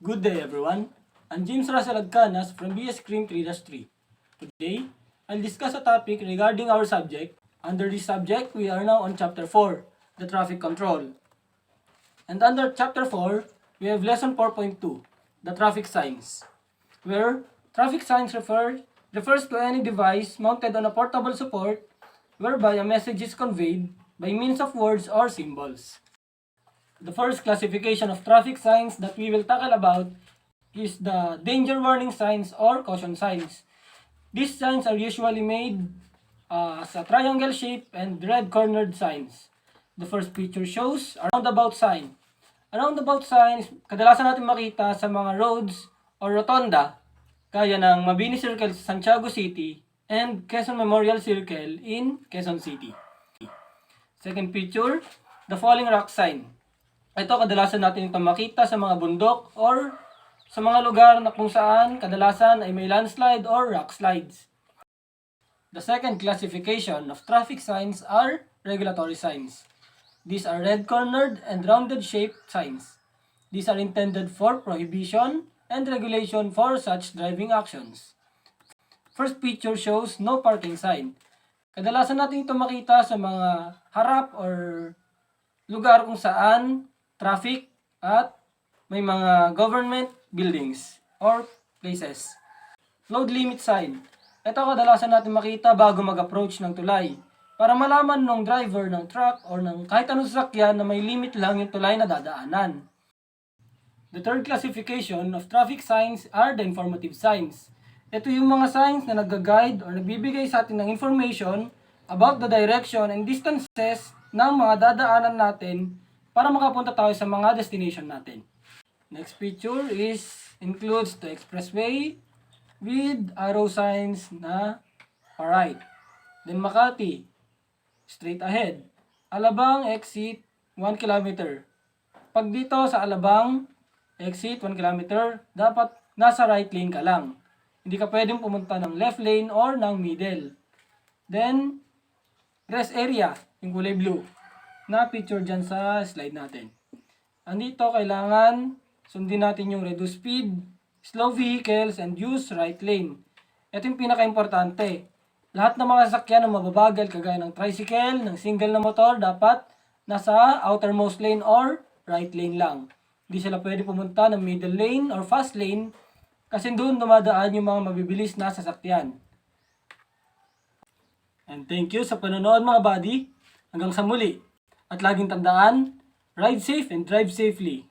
Good day everyone. I'm James Russell Adcanas from BS Cream 3-3. Today, I'll discuss a topic regarding our subject. Under this subject, we are now on Chapter 4, the Traffic Control. And under Chapter 4, we have Lesson 4.2, the Traffic Signs, where traffic signs refers to any device mounted on a portable support whereby a message is conveyed by means of words or symbols. The first classification of traffic signs that we will tackle about is the danger warning signs or caution signs. These signs are usually made as a triangle shape and red cornered signs. The first picture shows a roundabout sign. A roundabout sign is kadalasan natin makita sa mga roads or rotonda kaya ng Mabini Circle sa Santiago City and Quezon Memorial Circle in Quezon City. Second picture, the falling rock sign. Ito kadalasan natin itong makita sa mga bundok or sa mga lugar na kung saan kadalasan ay may landslide or rock slides. The second classification of traffic signs are regulatory signs. These are red-cornered and rounded-shaped signs. These are intended for prohibition and regulation for such driving actions. First picture shows no parking sign. Kadalasan natin ito makita sa mga harap or lugar kung saan traffic at may mga government buildings or places. Load limit sign. Ito kadalasan natin makita bago mag-approach ng tulay para malaman ng driver ng truck or ng kahit anong sasakyan na may limit lang yung tulay na dadaanan. The third classification of traffic signs are the informative signs. Ito yung mga signs na nag-guide or nagbibigay sa atin ng information about the direction and distances ng mga dadaanan natin para makapunta tayo sa mga destination natin. Next picture includes the expressway with arrow signs na right. Then Makati, straight ahead. Alabang exit 1 km. Pag dito sa Alabang exit 1 km, dapat nasa right lane ka lang. Hindi ka pwedeng pumunta ng left lane or ng middle. Then, rest area, yung kulay blue, na picture dyan sa slide natin. Andito, kailangan sundin natin yung reduce speed, slow vehicles, and use right lane. Ito yung pinaka-importante. Lahat ng mga sasakyan na mababagal, kagaya ng tricycle, ng single na motor, dapat nasa outermost lane or right lane lang. Hindi sila pwede pumunta ng middle lane or fast lane kasi doon dumadaan yung mga mabibilis na sasakyan. And thank you sa panonood mga buddy. Hanggang sa muli. At laging tandaan, ride safe and drive safely.